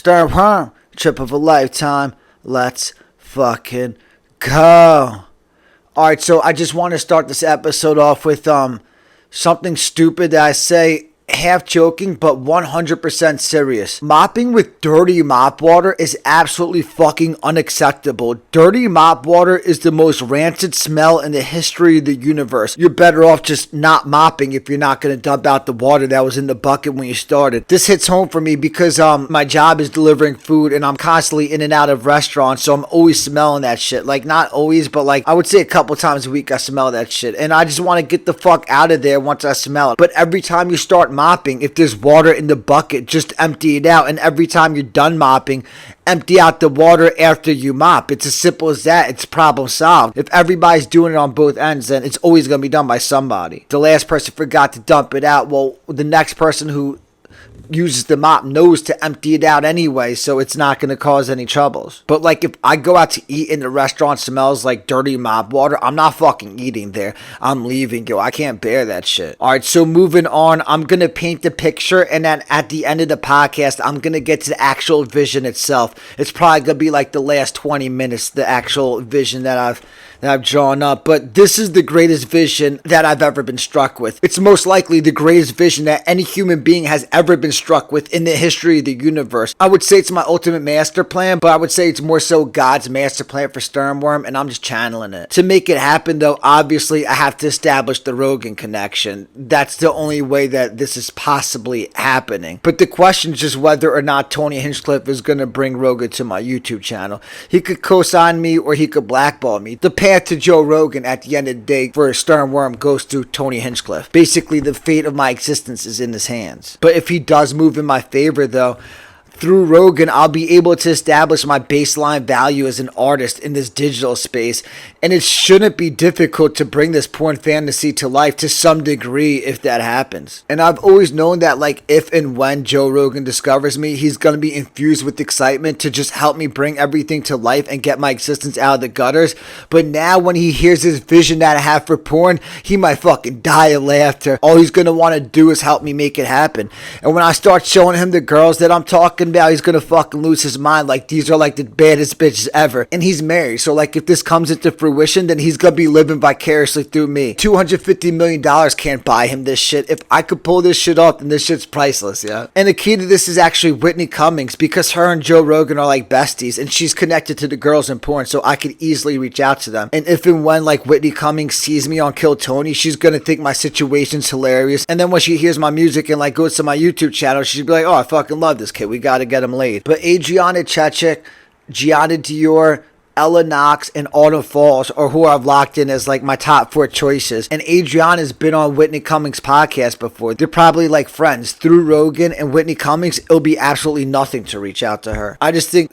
Sturm Herm, trip of a lifetime. Let's fucking go. Alright, so I just want to start this episode off with something stupid that I say half joking but 100% serious. Mopping with dirty mop water is absolutely fucking unacceptable. Dirty mop water is the most rancid smell in the history of the universe. You're better off just not mopping if you're not going to dump out the water that was in the bucket when you started. This hits home for me because my job is delivering food and I'm constantly in and out of restaurants, so I'm always smelling that shit. Like, not always, but like I would say a couple times a week I smell that shit, and I just want to get the fuck out of there once I smell it. But every time you start mopping, if there's water in the bucket, just empty it out, and every time you're done mopping, empty out the water after you mop. It's as simple as that. It's problem solved. If everybody's doing it on both ends, then it's always going to be done by somebody. The last person forgot to dump it out. Well, the next person who uses the mop knows to empty it out anyway, so it's not going to cause any troubles. But like, if I go out to eat and the restaurant smells like dirty mop water, I'm not fucking eating there. I'm leaving, yo. I can't bear that shit. Alright, so moving on, I'm going to paint the picture, and then at the end of the podcast, I'm going to get to the actual vision itself. It's probably going to be like the last 20 minutes, the actual vision that I've drawn up. But this is the greatest vision that I've ever been struck with. It's most likely the greatest vision that any human being has ever been struck with in the history of the universe. I would say it's my ultimate master plan, but I would say it's more so God's master plan for Sturmworm, and I'm just channeling it. To make it happen, though, obviously I have to establish the Rogan connection. That's the only way that this is possibly happening. But the question is just whether or not Tony Hinchcliffe is going to bring Rogan to my YouTube channel. He could co-sign me or he could blackball me. The path to Joe Rogan at the end of the day for Sturmworm goes to Tony Hinchcliffe. Basically, the fate of my existence is in his hands. But if he does move in my favor, though, through Rogan, I'll be able to establish my baseline value as an artist in this digital space, and it shouldn't be difficult to bring this porn fantasy to life to some degree if that happens. And I've always known that, like, if and when Joe Rogan discovers me, he's gonna be infused with excitement to just help me bring everything to life and get my existence out of the gutters. But now when he hears this vision that I have for porn, he might fucking die of laughter. All he's gonna want to do is help me make it happen. And when I start showing him the girls that I'm talking about, he's gonna fucking lose his mind. Like, these are like the baddest bitches ever. And he's married, so like, if this comes into fruition, then he's gonna be living vicariously through me. $250 million can't buy him this shit. If I could pull this shit off, then this shit's priceless, yeah? And the key to this is actually Whitney Cummings, because her and Joe Rogan are like besties, and she's connected to the girls in porn, so I could easily reach out to them. And if and when like Whitney Cummings sees me on Kill Tony, she's gonna think my situation's hilarious. And then when she hears my music and like goes to my YouTube channel, she'd be like, oh, I fucking love this kid. We gotta get him laid. But Adriana Chechik, Gianna Dior, Ella Knox, and Autumn Falls are who I've locked in as like my top 4 choices. And Adriana's been on Whitney Cummings' podcast before. They're probably like friends. Through Rogan and Whitney Cummings, it'll be absolutely nothing to reach out to her. I just think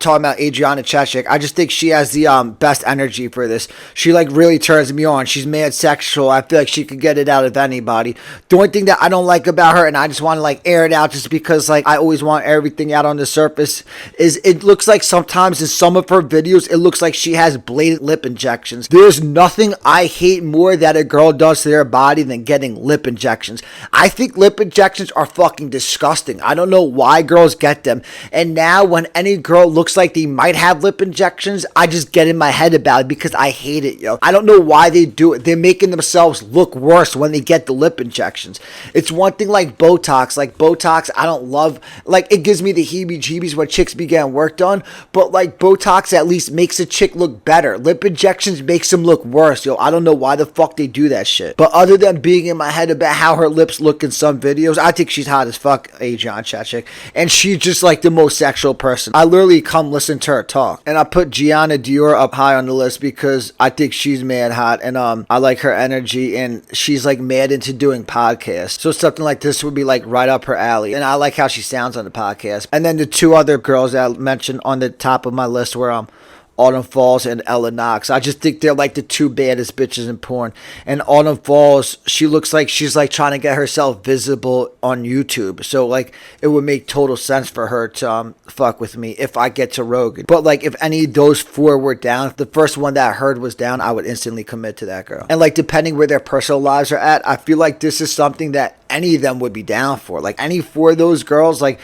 talking about Adriana Chechik, I just think she has the best energy for this. She like really turns me on. She's mad sexual. I feel like she could get it out of anybody. The only thing that I don't like about her, and I just want to like air it out just because like I always want everything out on the surface, is it looks like sometimes in some of her videos, it looks like she has blatant lip injections. There's nothing I hate more that a girl does to their body than getting lip injections. I think lip injections are fucking disgusting. I don't know why girls get them. And now when any girl looks like they might have lip injections, I just get in my head about it because I hate it, yo. I don't know why they do it. They're making themselves look worse when they get the lip injections. It's one thing like Botox. Like Botox, I don't love. Like, it gives me the heebie-jeebies when chicks be getting work done. But like Botox at least makes a chick look better. Lip injections makes them look worse, yo. I don't know why the fuck they do that shit. But other than being in my head about how her lips look in some videos, I think she's hot as fuck, Adriana Chechik. And she's just like the most sexual person. I literally come listen to her talk. And I put Gianna Dior up high on the list because I think she's mad hot, and I like her energy, and she's like mad into doing podcasts. So something like this would be like right up her alley. And I like how she sounds on the podcast. And then the 2 other girls that I mentioned on the top of my list were Autumn Falls and Ella Knox. I just think they're like the 2 baddest bitches in porn. And Autumn Falls, she looks like she's like trying to get herself visible on YouTube. So like it would make total sense for her to fuck with me if I get to Rogan. But like if any of those 4 were down, if the first one that I heard was down, I would instantly commit to that girl. And like depending where their personal lives are at, I feel like this is something that any of them would be down for. Like any four of those girls, like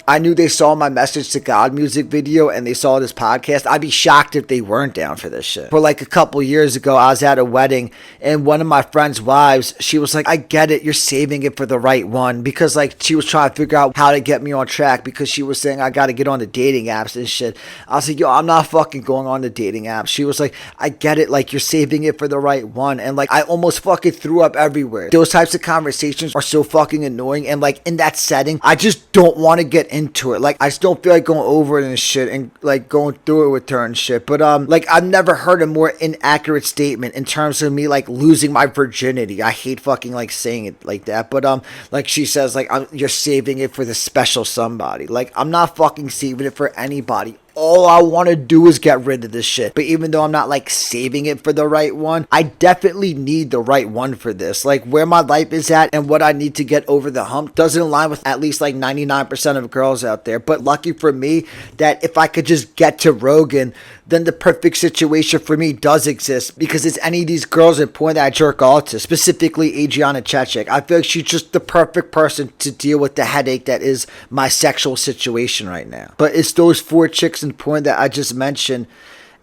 I knew they saw my Message to God music video and they saw this podcast. I'd be shocked if they weren't down for this shit. For like a couple years ago, I was at a wedding and one of my friend's wives, she was like, I get it, you're saving it for the right one, because like she was trying to figure out how to get me on track, because she was saying I got to get on the dating apps and shit. I was like, yo, I'm not fucking going on the dating apps. She was like, I get it, like you're saving it for the right one. And like I almost fucking threw up everywhere. Those types of conversations are so fucking annoying, and like in that setting I just don't want to get into it. Like I just don't feel like going over it and shit and like going through it with her and shit. But like I've never heard a more inaccurate statement in terms of me like losing my virginity. I hate fucking like saying it like that, but like she says like you're saving it for the special somebody. Like I'm not fucking saving it for anybody. All I want to do is get rid of this shit. But even though I'm not like saving it for the right one, I definitely need the right one for this. Like where my life is at and what I need to get over the hump doesn't align with at least like 99% of girls out there. But lucky for me that if I could just get to Rogan, then the perfect situation for me does exist, because it's any of these girls in porn that I jerk off to, specifically Adriana Chechik. I feel like she's just the perfect person to deal with the headache that is my sexual situation right now. But it's those four chicks in porn that I just mentioned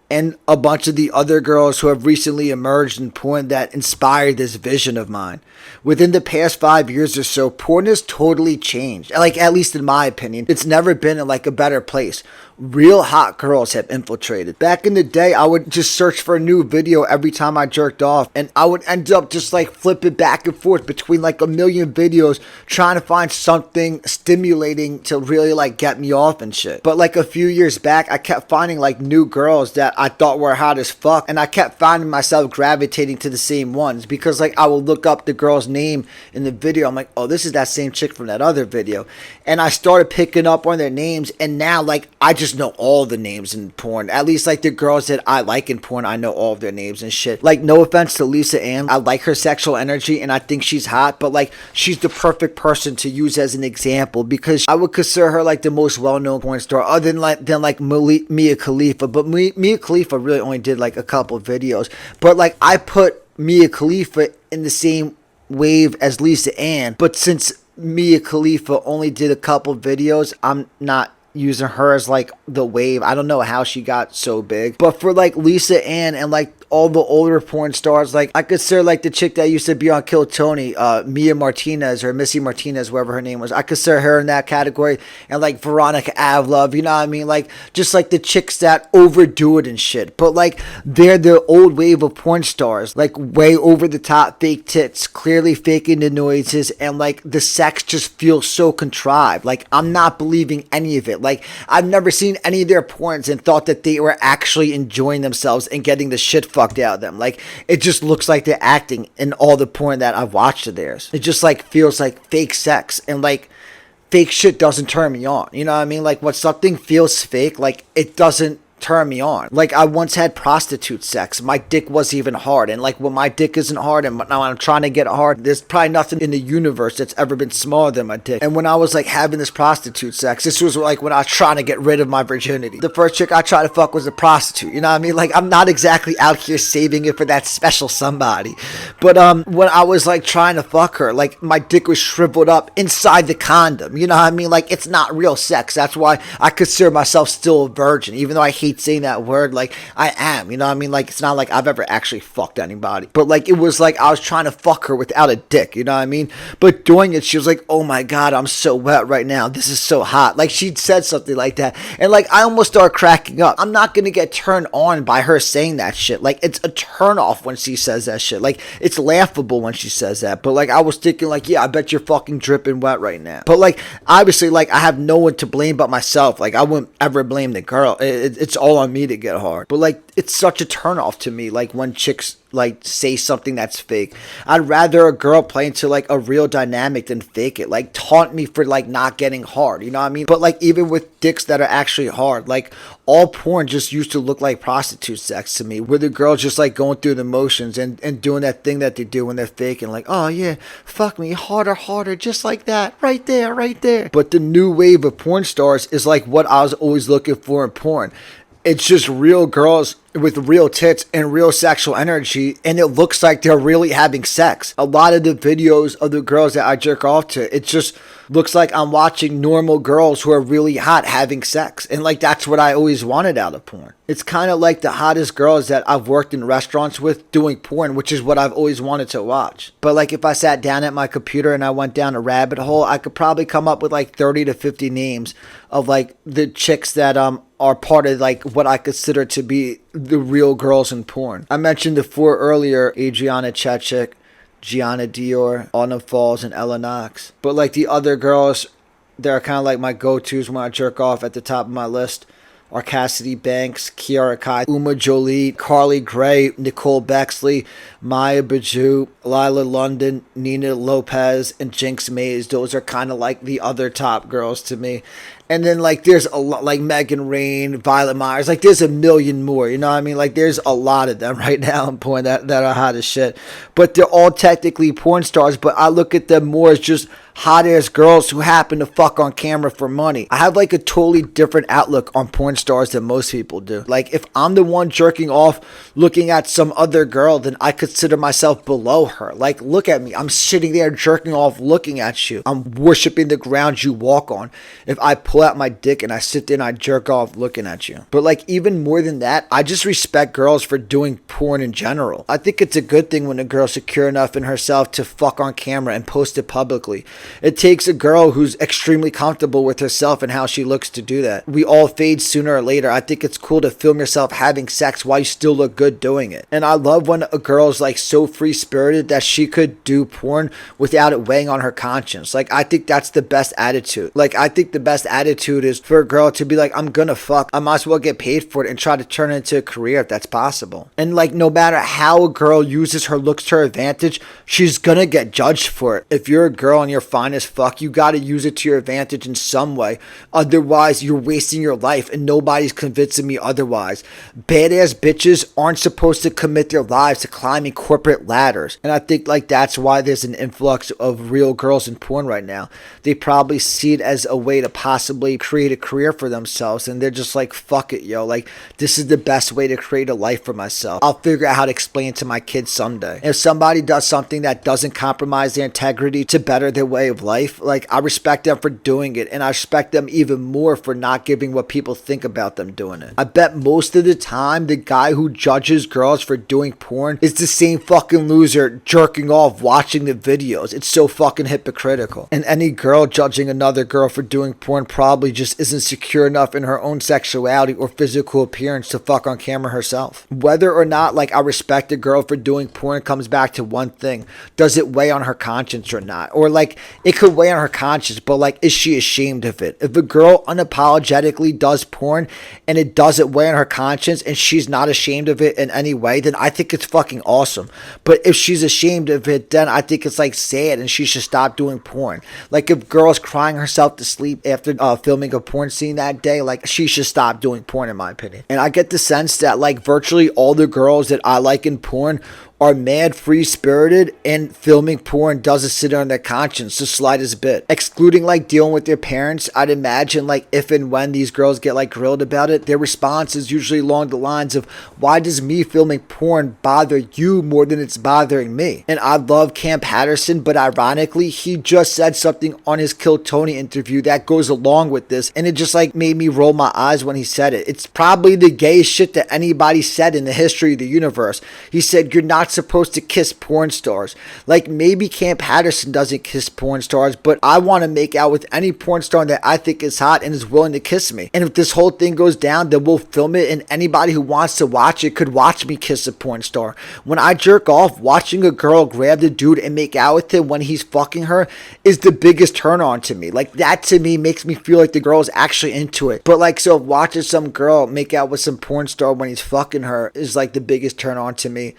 and a bunch of the other girls who have recently emerged in porn that inspired this vision of mine. Within the past 5 years or so, porn has totally changed. Like, at least in my opinion, it's never been in like a better place. Real hot girls have infiltrated. Back in the day, I would just search for a new video every time I jerked off, and I would end up just like flipping back and forth between like a million videos trying to find something stimulating to really like get me off and shit. But like a few years back, I kept finding like new girls that I thought were hot as fuck, and I kept finding myself gravitating to the same ones, because like I would look up the girl's name in the video. I'm like, oh, this is that same chick from that other video. And I started picking up on their names, and now like I just know all the names in porn. At least like the girls that I like in porn, I know all of their names and shit. Like, no offense to Lisa Ann, I like her sexual energy and I think she's hot, but like she's the perfect person to use as an example, because I would consider her like the most well-known porn star other than like Mia Khalifa. But Mia Khalifa really only did like a couple of videos, but like I put Mia Khalifa in the same wave as Lisa Ann. But since Mia Khalifa only did a couple videos, I'm not using her as like the wave. I don't know how she got so big. But for like Lisa Ann and like all the older porn stars, like I consider like the chick that used to be on Kill Tony, Mia Martinez or Missy Martinez, whoever her name was, I consider her in that category. And like Veronica Avlov, you know what I mean? Like just like the chicks that overdo it and shit, but like they're the old wave of porn stars, like way over the top fake tits, clearly faking the noises, and like the sex just feels so contrived. Like I'm not believing any of it. Like I've never seen any of their porns and thought that they were actually enjoying themselves and getting the shit fucked out of them. Like it just looks like they're acting in all the porn that I've watched of theirs. It just like feels like fake sex, and like fake shit doesn't turn me on. You know what I mean? Like when something feels fake, like it doesn't turn me on. Like I once had prostitute sex. My dick wasn't even hard, and like when my dick isn't hard and now I'm trying to get hard, there's probably nothing in the universe that's ever been smaller than my dick. And when I was like having this prostitute sex, this was like when I was trying to get rid of my virginity. The first chick I tried to fuck was a prostitute. You know what I mean? Like I'm not exactly out here saving it for that special somebody. But when I was like trying to fuck her, like my dick was shriveled up inside the condom. You know what I mean? Like it's not real sex. That's why I consider myself still a virgin, even though I hate saying that word. Like I am, you know what I mean? Like it's not like I've ever actually fucked anybody, but like it was like I was trying to fuck her without a dick, you know what I mean? But doing it, she was like, oh my god, I'm so wet right now, this is so hot. Like she said something like that, and like I almost started cracking up. I'm not gonna get turned on by her saying that shit. Like it's a turn off when she says that shit. Like it's laughable when she says that, but like I was thinking like, yeah, I bet you're fucking dripping wet right now. But like obviously like I have no one to blame but myself. Like I wouldn't ever blame the girl. It's all on me to get hard. But like it's such a turn off to me like when chicks like say something that's fake. I'd rather a girl play into like a real dynamic than fake it. Like taunt me for like not getting hard, you know what I mean? But like even with dicks that are actually hard, like all porn just used to look like prostitute sex to me, where the girls just like going through the motions and doing that thing that they do when they're faking, like, oh yeah, fuck me harder, just like that, right there. But the new wave of porn stars is like what I was always looking for in porn. It's just real girls with real tits and real sexual energy, and it looks like they're really having sex. A lot of the videos of the girls that I jerk off to, it just looks like I'm watching normal girls who are really hot having sex. And like, that's what I always wanted out of porn. It's kind of like the hottest girls that I've worked in restaurants with doing porn, which is what I've always wanted to watch. But like, if I sat down at my computer and I went down a rabbit hole, I could probably come up with like 30 to 50 names of like the chicks that are part of like what I consider to be the real girls in porn. I mentioned the 4 earlier: Adriana Chechik, Gianna Dior, Anna Falls, and Ella Knox. But like, the other girls, they're kind of like my go-tos when I jerk off. At the top of my list are Cassidy Banks, Kiara Kai, Uma Jolie, Carly Gray, Nicole Bexley, Maya Baju, Lila London, Nina Lopez, and Jinx Mays. Those are kind of like the other top girls to me. And then like, there's a lot like Megan Rain, Violet Myers, like there's a million more, you know what I mean? Like, there's a lot of them right now in porn that are hot as shit. But they're all technically porn stars, but I look at them more as just hot ass girls who happen to fuck on camera for money. I have like a totally different outlook on porn stars than most people do. Like, if I'm the one jerking off looking at some other girl, then I consider myself below her. Like, look at me. I'm sitting there jerking off looking at you. I'm worshiping the ground you walk on. If I pull out my dick and I sit there and I jerk off looking at you. But like, even more than that, I just respect girls for doing porn in general. I think it's a good thing when a girl's secure enough in herself to fuck on camera and post it publicly. It takes a girl who's extremely comfortable with herself and how she looks to do that. We all fade sooner or later. I think it's cool to film yourself having sex while you still look good doing it. And I love when a girl's like so free-spirited that she could do porn without it weighing on her conscience. Like, I think that's the best attitude. Like, I think the best attitude is for a girl to be like, I'm gonna fuck, I might as well get paid for it, and try to turn it into a career if that's possible. And like, no matter how a girl uses her looks to her advantage, she's gonna get judged for it. If you're a girl and you're fine as fuck, you gotta use it to your advantage in some way. Otherwise, you're wasting your life, and nobody's convincing me otherwise. Badass bitches aren't supposed to commit their lives to climbing corporate ladders. And I think like, that's why there's an influx of real girls in porn right now. They probably see it as a way to possibly create a career for themselves, and they're just like, fuck it, yo, like, this is the best way to create a life for myself. I'll figure out how to explain it to my kids someday. If somebody does something that doesn't compromise their integrity to better their way of life, like, I respect them for doing it, and I respect them even more for not giving what people think about them doing it. I bet most of the time the guy who judges girls for doing porn is the same fucking loser jerking off watching the videos. It's so fucking hypocritical. And any girl judging another girl for doing porn probably just isn't secure enough in her own sexuality or physical appearance to fuck on camera herself. Whether or not like I respect a girl for doing porn comes back to one thing: does it weigh on her conscience or not? Or like, it could weigh on her conscience, but like, is she ashamed of it? If a girl unapologetically does porn and it doesn't weigh on her conscience and she's not ashamed of it in any way, then I think it's fucking awesome. But if she's ashamed of it, then I think it's like sad and she should stop doing porn. Like, if girl's crying herself to sleep after filming a porn scene that day, like, she should stop doing porn, in my opinion. And I get the sense that like, virtually all the girls that I like in porn are mad free-spirited, and filming porn doesn't sit on their conscience the slightest bit. Excluding like dealing with their parents, I'd imagine like, if and when these girls get like grilled about it, their response is usually along the lines of, why does me filming porn bother you more than it's bothering me? And I love Cam Patterson, but ironically, he just said something on his Kill Tony interview that goes along with this, and it just like made me roll my eyes when he said it. It's probably the gayest shit that anybody said in the history of the universe. He said, you're not supposed to kiss porn stars. Like, maybe Cam Patterson doesn't kiss porn stars, but I want to make out with any porn star that I think is hot and is willing to kiss me. And if this whole thing goes down, then we'll film it, and anybody who wants to watch it could watch me kiss a porn star. When I jerk off, watching a girl grab the dude and make out with him when he's fucking her is the biggest turn on to me. Like, that to me makes me feel like the girl's actually into it. But like, so watching some girl make out with some porn star when he's fucking her is like the biggest turn on to me,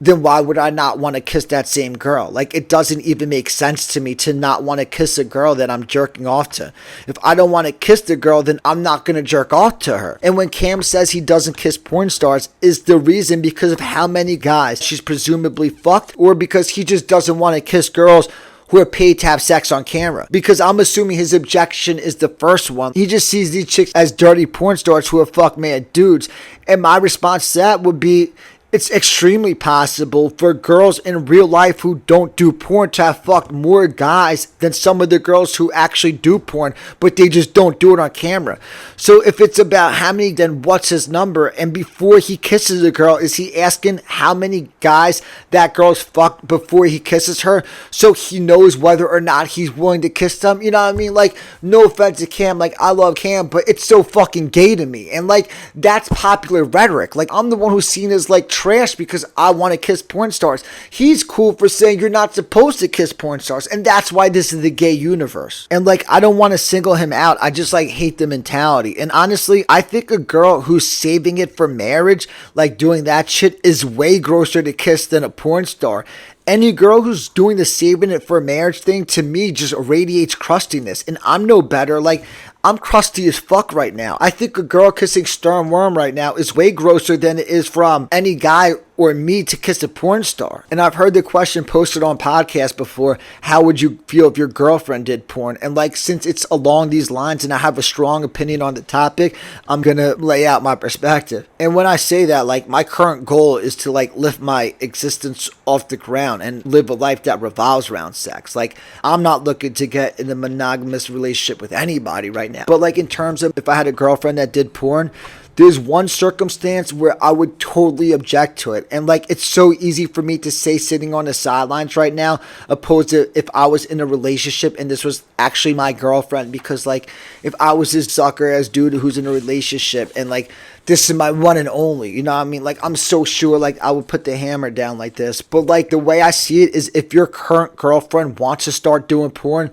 then why would I not want to kiss that same girl? Like, it doesn't even make sense to me to not want to kiss a girl that I'm jerking off to. If I don't want to kiss the girl, then I'm not going to jerk off to her. And when Cam says he doesn't kiss porn stars, is the reason because of how many guys she's presumably fucked, or because he just doesn't want to kiss girls who are paid to have sex on camera. Because I'm assuming his objection is the first one. He just sees these chicks as dirty porn stars who are fuck mad dudes. And my response to that would be, it's extremely possible for girls in real life who don't do porn to have fucked more guys than some of the girls who actually do porn, but they just don't do it on camera. So if it's about how many, then what's his number? And before he kisses a girl, is he asking how many guys that girl's fucked before he kisses her, so he knows whether or not he's willing to kiss them? You know what I mean? Like, no offense to Cam, like, I love Cam, but it's so fucking gay to me. And like, that's popular rhetoric. Like, I'm the one who's seen as like trash because I want to kiss porn stars. He's cool for saying you're not supposed to kiss porn stars, and that's why this is the gay universe. And like, I don't want to single him out, I just like hate the mentality. And honestly, I think a girl who's saving it for marriage, like doing that shit, is way grosser to kiss than a porn star. Any girl who's doing the saving it for marriage thing, to me, just radiates crustiness. And I'm no better. Like, I'm crusty as fuck right now. I think a girl kissing Stern Worm right now is way grosser than it is from any guy or me to kiss a porn star. And I've heard the question posted on podcasts before, how would you feel if your girlfriend did porn? And like, since it's along these lines and I have a strong opinion on the topic, I'm gonna lay out my perspective. And when I say that, like, my current goal is to like lift my existence off the ground and live a life that revolves around sex. Like, I'm not looking to get in a monogamous relationship with anybody right now. But like, in terms of if I had a girlfriend that did porn, there's one circumstance where I would totally object to it. And like, it's so easy for me to say sitting on the sidelines right now, opposed to if I was in a relationship and this was actually my girlfriend. Because like, if I was this sucker ass dude who's in a relationship and like, this is my one and only, you know what I mean? Like, I'm so sure like I would put the hammer down like this. But like, the way I see it is, if your current girlfriend wants to start doing porn,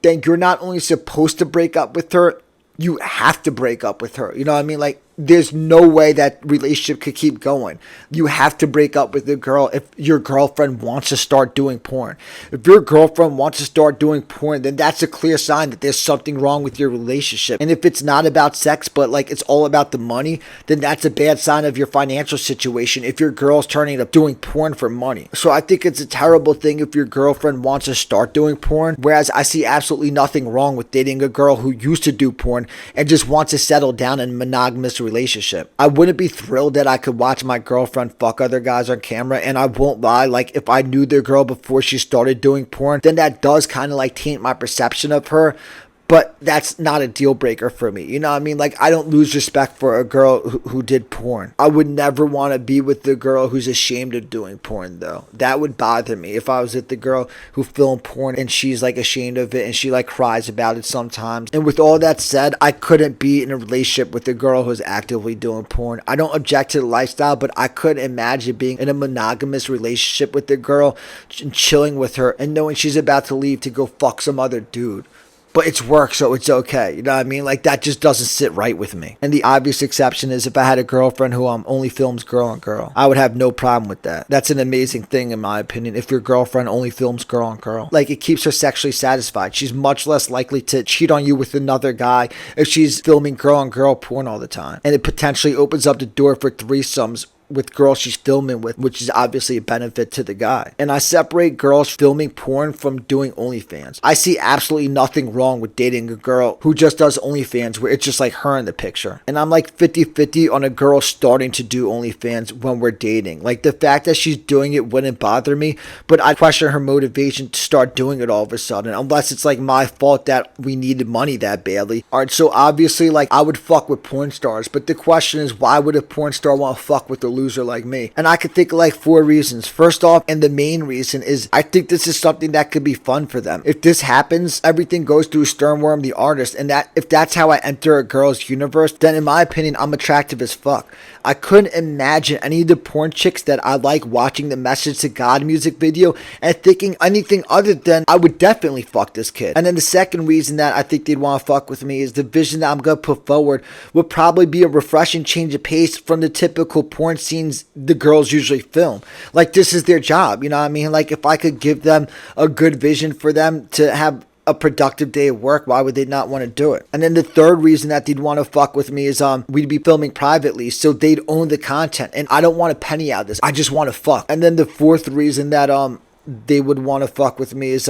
then you're not only supposed to break up with her, you have to break up with her. You know what I mean? Like, there's no way that relationship could keep going. You have to break up with the girl if your girlfriend wants to start doing porn. If your girlfriend wants to start doing porn, then that's a clear sign that there's something wrong with your relationship. And if it's not about sex, but like it's all about the money, then that's a bad sign of your financial situation if your girl's turning up doing porn for money. So I think it's a terrible thing if your girlfriend wants to start doing porn, whereas I see absolutely nothing wrong with dating a girl who used to do porn and just wants to settle down in a monogamous relationship. I wouldn't be thrilled that I could watch my girlfriend fuck other guys on camera, and I won't lie, like, if I knew the girl before she started doing porn, then that does kind of like taint my perception of her. But that's not a deal breaker for me. You know what I mean? Like, I don't lose respect for a girl who did porn. I would never want to be with the girl who's ashamed of doing porn, though. That would bother me if I was with the girl who filmed porn and she's like ashamed of it and she like cries about it sometimes. And with all that said, I couldn't be in a relationship with a girl who's actively doing porn. I don't object to the lifestyle, but I couldn't imagine being in a monogamous relationship with the girl and chilling with her and knowing she's about to leave to go fuck some other dude. But it's work, so it's okay. You know what I mean? Like, that just doesn't sit right with me. And the obvious exception is if I had a girlfriend who only films girl on girl. I would have no problem with that. That's an amazing thing, in my opinion, if your girlfriend only films girl on girl. Like, it keeps her sexually satisfied. She's much less likely to cheat on you with another guy if she's filming girl on girl porn all the time. And it potentially opens up the door for threesomes with girls she's filming with, which is obviously a benefit to the guy. And I separate girls filming porn from doing OnlyFans. I see absolutely nothing wrong with dating a girl who just does OnlyFans where it's just like her in the picture. And I'm like 50-50 on a girl starting to do OnlyFans when we're dating. Like, the fact that she's doing it wouldn't bother me, but I question her motivation to start doing it all of a sudden, unless it's like my fault that we needed money that badly. Alright, so obviously, like, I would fuck with porn stars, but the question is, why would a porn star want to fuck with a loser like me? And I could think of like 4 reasons. First off, and the main reason is, I think this is something that could be fun for them. If this happens, everything goes through Stern Worm the artist, and that if that's how I enter a girl's universe, then in my opinion, I'm attractive as fuck. I couldn't imagine any of the porn chicks that I like watching the Message to God music video and thinking anything other than, I would definitely fuck this kid. And then the second reason that I think they'd want to fuck with me is the vision that I'm going to put forward would probably be a refreshing change of pace from the typical porn scenes the girls usually film. Like, this is their job, you know what I mean? Like, if I could give them a good vision for them to have a productive day of work, why would they not want to do it? And then the third reason that they'd want to fuck with me is we'd be filming privately, so they'd own the content, and I don't want a penny out of this. I just want to fuck. And then the fourth reason that they would want to fuck with me is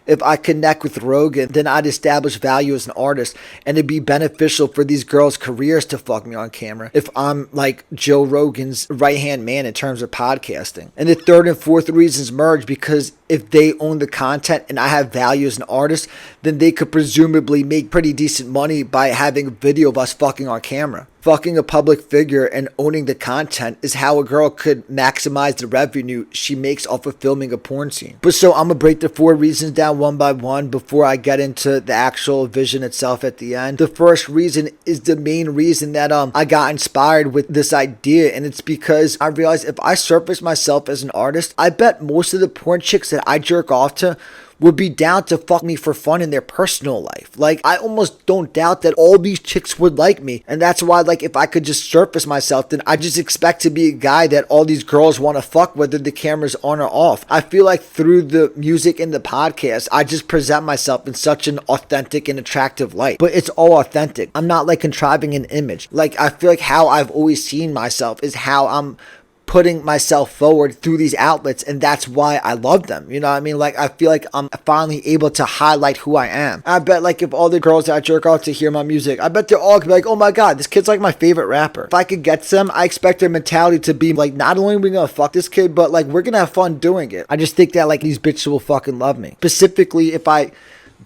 if I connect with Rogan, then I'd establish value as an artist, and it'd be beneficial for these girls' careers to fuck me on camera if I'm like Joe Rogan's right hand man in terms of podcasting. And the third and fourth reasons merge because if they own the content and I have value as an artist, then they could presumably make pretty decent money by having a video of us fucking on camera. Fucking a public figure and owning the content is how a girl could maximize the revenue she makes off of filming a porn scene. But so I'm gonna break the 4 reasons down one by one before I get into the actual vision itself at the end. The first reason is the main reason that I got inspired with this idea, and it's because I realized if I surface myself as an artist, I bet most of the porn chicks that I jerk off to would be down to fuck me for fun in their personal life. Like, I almost don't doubt that all these chicks would like me. And that's why, like, if I could just surface myself, then I just expect to be a guy that all these girls want to fuck, whether the camera's on or off. I feel like through the music and the podcast, I just present myself in such an authentic and attractive light. But it's all authentic. I'm not, like, contriving an image. Like, I feel like how I've always seen myself is how I'm putting myself forward through these outlets, and that's why I love them. You know what I mean? Like, I feel like I'm finally able to highlight who I am. I bet, like, if all the girls that I jerk off to hear my music, I bet they're all gonna be like, oh my god, this kid's like my favorite rapper. If I could get to them, I expect their mentality to be like, not only are we gonna fuck this kid, but like, we're gonna have fun doing it. I just think that, like, these bitches will fucking love me. Specifically, if I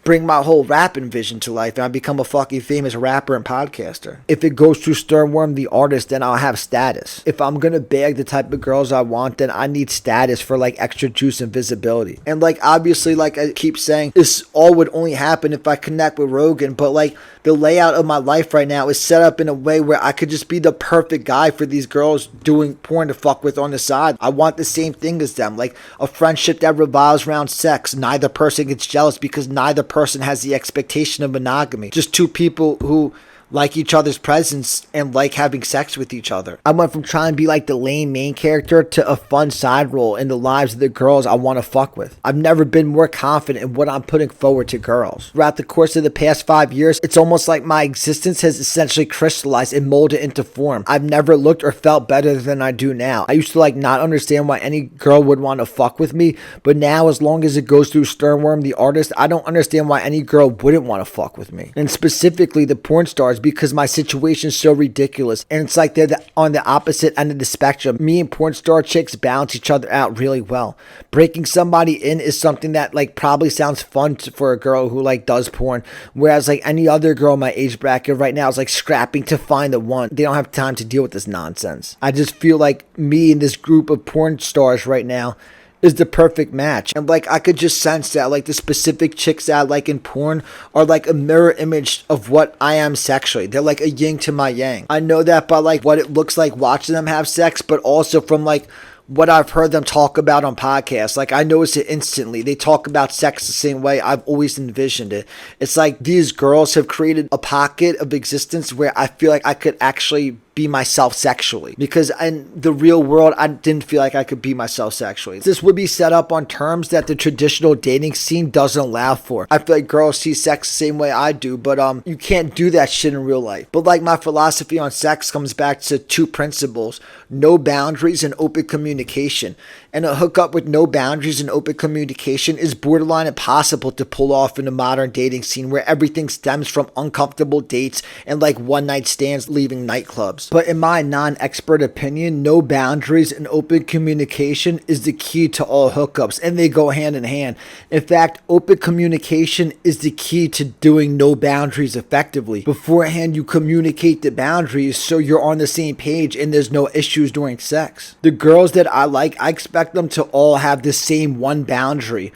bring my whole rapping vision to life and I become a fucking famous rapper and podcaster. If it goes through Sternworm the artist, then I'll have status. If I'm gonna bag the type of girls I want, then I need status for like extra juice and visibility. And like, obviously, like I keep saying, this all would only happen if I connect with Rogan, but like, the layout of my life right now is set up in a way where I could just be the perfect guy for these girls doing porn to fuck with on the side. I want the same thing as them, like a friendship that revolves around sex. Neither person gets jealous because neither person has the expectation of monogamy. Just two people who like each other's presence and like having sex with each other. I went from trying to be like the lame main character to a fun side role in the lives of the girls I want to fuck with. I've never been more confident in what I'm putting forward to girls. Throughout the course of the past 5 years, it's almost like my existence has essentially crystallized and molded into form. I've never looked or felt better than I do now. I used to like not understand why any girl would want to fuck with me, but now as long as it goes through Sternworm the artist, I don't understand why any girl wouldn't want to fuck with me. And specifically the porn stars, because my situation is so ridiculous, and it's like they're on the opposite end of the spectrum. Me and porn star chicks balance each other out really well. Breaking somebody in is something that like probably sounds fun for a girl who like does porn, whereas like any other girl in my age bracket right now is like scrapping to find the one. They don't have time to deal with this nonsense. I just feel like me and this group of porn stars right now is the perfect match. And like, I could just sense that like the specific chicks that I like in porn are like a mirror image of what I am sexually. They're like a yin to my yang. I know that by like what it looks like watching them have sex, but also from like what I've heard them talk about on podcasts. Like, I notice it instantly. They talk about sex the same way I've always envisioned it. It's like these girls have created a pocket of existence where I feel like I could actually be myself sexually, because in the real world I didn't feel like I could be myself sexually. This would be set up on terms that the traditional dating scene doesn't allow for. I feel like girls see sex the same way I do, but you can't do that shit in real life. But like, my philosophy on sex comes back to 2 principles: no boundaries and open communication. And a hookup with no boundaries and open communication is borderline impossible to pull off in a modern dating scene where everything stems from uncomfortable dates and like one night stands leaving nightclubs. But in my non-expert opinion, no boundaries and open communication is the key to all hookups, and they go hand in hand. In fact, open communication is the key to doing no boundaries effectively. Beforehand, you communicate the boundaries so you're on the same page and there's no issues during sex. The girls that I like, I expect them to all have the same one boundary: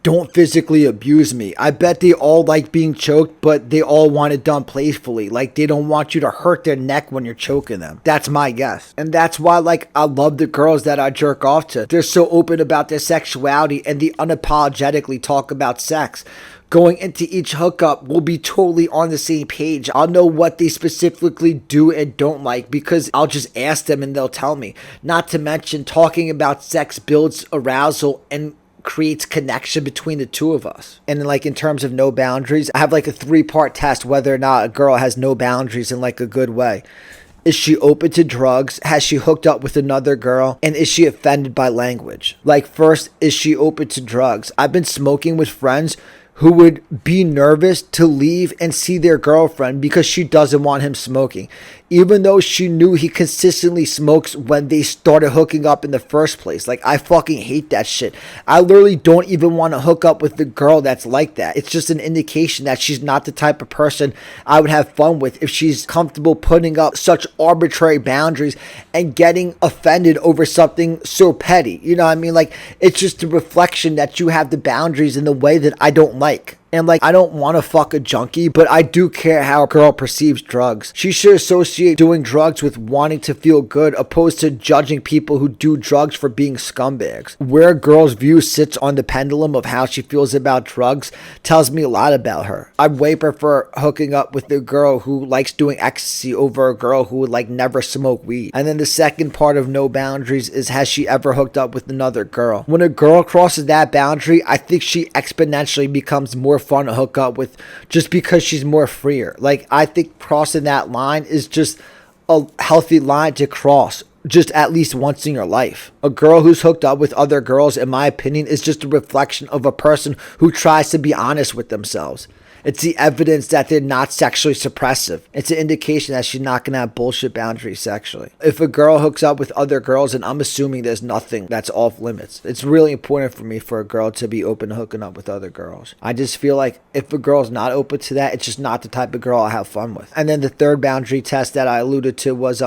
don't physically abuse me. I bet they all like being choked, but they all want it done playfully. Like, they don't want you to hurt their neck when you're choking them. That's my guess. And that's why, like, I love the girls that I jerk off to. They're so open about their sexuality and they unapologetically talk about sex. Going into each hookup, we'll be totally on the same page. I'll know what they specifically do and don't like because I'll just ask them and they'll tell me. Not to mention, talking about sex builds arousal and creates connection between the two of us. And like, in terms of no boundaries, I have like a 3-part test whether or not a girl has no boundaries in like a good way. Is she open to drugs? Has she hooked up with another girl? And is she offended by language? Like, first, is she open to drugs? I've been smoking with friends who would be nervous to leave and see their girlfriend because she doesn't want him smoking, even though she knew he consistently smokes when they started hooking up in the first place. Like, I fucking hate that shit. I literally don't even want to hook up with the girl that's like that. It's just an indication that she's not the type of person I would have fun with if she's comfortable putting up such arbitrary boundaries and getting offended over something so petty. You know what I mean? Like, it's just a reflection that you have the boundaries in the way that I don't like. And like, I don't want to fuck a junkie, but I do care how a girl perceives drugs. She should associate doing drugs with wanting to feel good, opposed to judging people who do drugs for being scumbags. Where a girl's view sits on the pendulum of how she feels about drugs tells me a lot about her. I way prefer hooking up with a girl who likes doing ecstasy over a girl who would like never smoke weed. And then the second part of no boundaries is, has she ever hooked up with another girl? When a girl crosses that boundary, I think she exponentially becomes more fun to hook up with just because she's more freer. Like, I think crossing that line is just a healthy line to cross just at least once in your life. A girl who's hooked up with other girls, in my opinion, is just a reflection of a person who tries to be honest with themselves. It's the evidence that they're not sexually suppressive. It's an indication that she's not going to have bullshit boundaries sexually. If a girl hooks up with other girls, and I'm assuming there's nothing that's off limits, it's really important for me for a girl to be open to hooking up with other girls. I just feel like if a girl's not open to that, it's just not the type of girl I have fun with. And then the third boundary test that I alluded to was,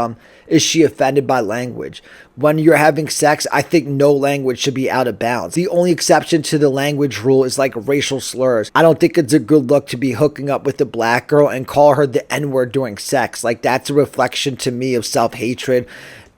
is she offended by language? When you're having sex, I think no language should be out of bounds. The only exception to the language rule is like racial slurs. I don't think it's a good look to be hooking up with a black girl and call her the N-word during sex. Like, that's a reflection to me of self-hatred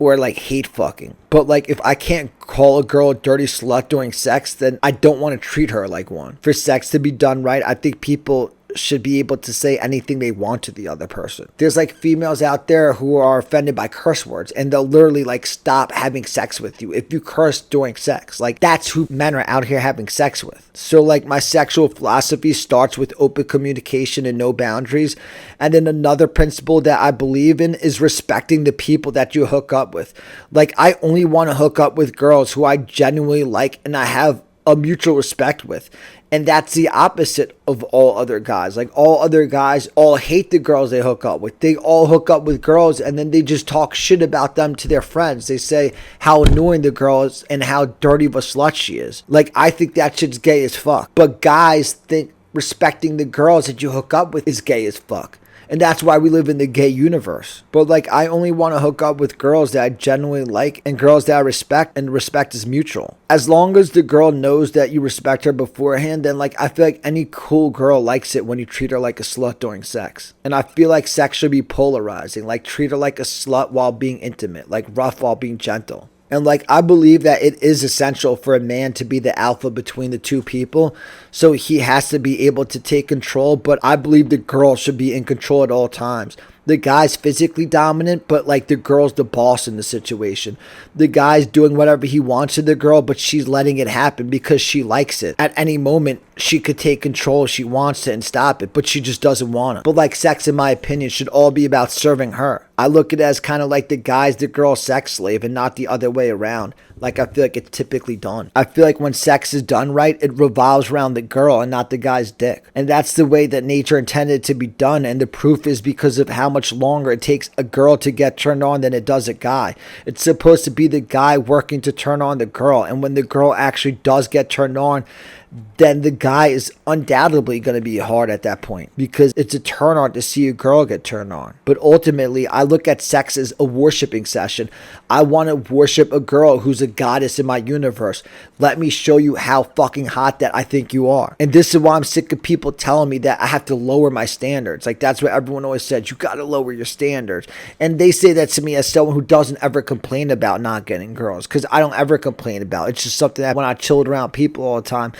or like hate fucking. But like, if I can't call a girl a dirty slut during sex, then I don't want to treat her like one. For sex to be done right, I think people should be able to say anything they want to the other person. There's like females out there who are offended by curse words, and they'll literally like stop having sex with you if you curse during sex. Like, that's who men are out here having sex with. So like, my sexual philosophy starts with open communication and no boundaries. And then another principle that I believe in is respecting the people that you hook up with. Like, I only want to hook up with girls who I genuinely like and I have a mutual respect with. And that's the opposite of all other guys. Like, all other guys all hate the girls they hook up with. They all hook up with girls and then they just talk shit about them to their friends. They say how annoying the girl is and how dirty of a slut she is. Like, I think that shit's gay as fuck. But guys think respecting the girls that you hook up with is gay as fuck. And that's why we live in the gay universe. But like, I only want to hook up with girls that I genuinely like and girls that I respect, and respect is mutual. As long as the girl knows that you respect her beforehand, then like, I feel like any cool girl likes it when you treat her like a slut during sex. And I feel like sex should be polarizing. Like, treat her like a slut while being intimate, like rough while being gentle. And like, I believe that it is essential for a man to be the alpha between the two people. So he has to be able to take control, but I believe the girl should be in control at all times. The guy's physically dominant, but like, the girl's the boss in the situation. The guy's doing whatever he wants to the girl, but she's letting it happen because she likes it. At any moment, she could take control if she wants to and stop it, but she just doesn't want to. But like, sex, in my opinion, should all be about serving her. I look at it as kind of like the guy's the girl's sex slave and not the other way around. Like, I feel like it's typically done. I feel like when sex is done right, it revolves around the girl and not the guy's dick. And that's the way that nature intended it to be done. And the proof is because of how much longer it takes a girl to get turned on than it does a guy. It's supposed to be the guy working to turn on the girl. And when the girl actually does get turned on, then the guy is undoubtedly going to be hard at that point, because it's a turn on to see a girl get turned on. But ultimately, I look at sex as a worshiping session. I want to worship a girl who's a goddess in my universe. Let me show you how fucking hot that I think you are. And this is why I'm sick of people telling me that I have to lower my standards. Like, that's what everyone always said. You got to lower your standards. And they say that to me as someone who doesn't ever complain about not getting girls, because I don't ever complain about it. It's just something that when I chilled around people all the time,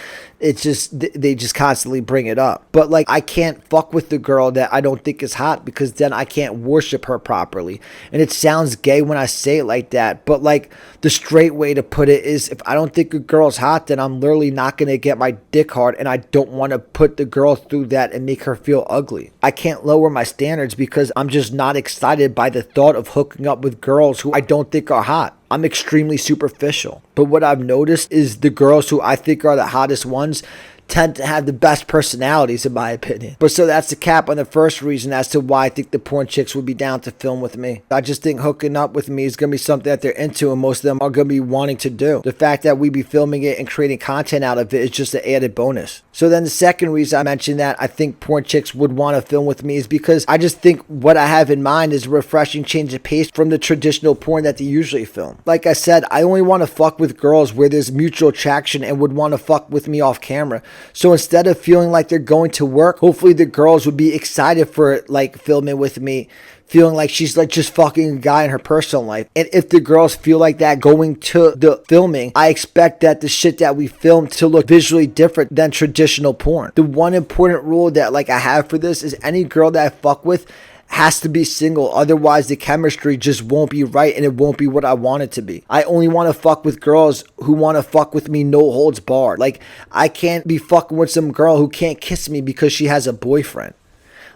It's just, they just constantly bring it up. But like, I can't fuck with the girl that I don't think is hot, because then I can't worship her properly. And it sounds gay when I say it like that, but like, the straight way to put it is, if I don't think a girl's hot, then I'm literally not going to get my dick hard, and I don't want to put the girl through that and make her feel ugly. I can't lower my standards because I'm just not excited by the thought of hooking up with girls who I don't think are hot. I'm extremely superficial. But what I've noticed is the girls who I think are the hottest ones tend to have the best personalities, in my opinion. But so that's the cap on the first reason as to why I think the porn chicks would be down to film with me. I just think hooking up with me is going to be something that they're into, and most of them are going to be wanting to do. The fact that we be filming it and creating content out of it is just an added bonus. So then the second reason I mentioned that I think porn chicks would want to film with me is because I just think what I have in mind is a refreshing change of pace from the traditional porn that they usually film. Like I said, I only want to fuck with girls where there's mutual attraction and would want to fuck with me off camera. So instead of feeling like they're going to work, hopefully the girls would be excited for like filming with me, feeling like she's like just fucking a guy in her personal life. And if the girls feel like that going to the filming, I expect that the shit that we film to look visually different than traditional porn. The one important rule that like I have for this is any girl that I fuck with has to be single, otherwise the chemistry just won't be right and it won't be what I want it to be. I only want to fuck with girls who want to fuck with me no holds barred. Like, I can't be fucking with some girl who can't kiss me because she has a boyfriend.